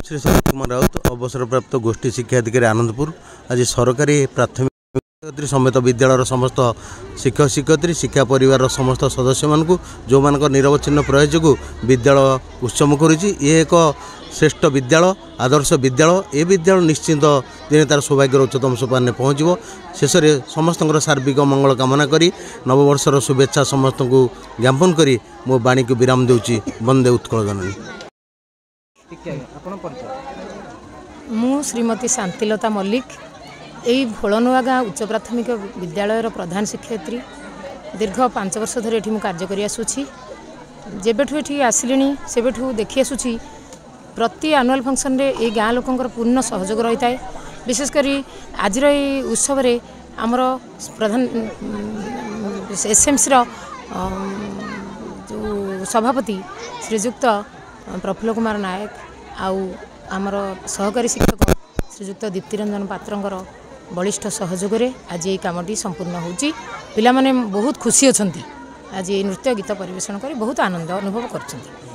श्री संजीव कुमार राउत अवसरप्राप्त गोष्ठी शिक्षा अधिकारी आनंदपुर आज सरकारी प्राथमिक समेत विद्यालय समस्त शिक्षक शिक्षयित्री शिक्षा परिवार समस्त सदस्य मानक जो मान निरवच्छिन्न प्रयास जो विद्यालय उत्सव करुच्ची ये एक श्रेष्ठ विद्यालय आदर्श विद्यालय ए विद्यालय निश्चित दिन तार सौभाग्यर उच्चतम सोपान पहुँच शेष में समस्त सार्विक मंगल कामना करी नववर्षर शुभेच्छा समस्त को ज्ञापन करी मो बाणी को विराम दूची वंदे उत्कल जननी। मु श्रीमती शांतिलता मल्लिक यही भोलनुआ गाँ उच्च प्राथमिक विद्यालय प्रधान शिक्षयित्री दीर्घ 5 वर्ष धरे ये कार्य कर आसूची जेबेठू ये आसिली से देखी आसूची प्रति आनुआल फंक्शन रे ये गाँ लोकंर पूर्ण सहयोग रही है। विशेषकर आज उत्सव आमर प्रधान एसएमसी जो सभापति श्रीजुक्त प्रफुल्ल कुमार नायक आउ आमर सहकारी शिक्षक श्रीजुक्त दीप्तिरंजन पात्रंकर बलिष्ठ सहयोग रे आज ये कामटी संपूर्ण होची। पिला माने बहुत खुशी अछंती आज ये नृत्य गीत परिवेषण कर बहुत आनंद अनुभव करछंती।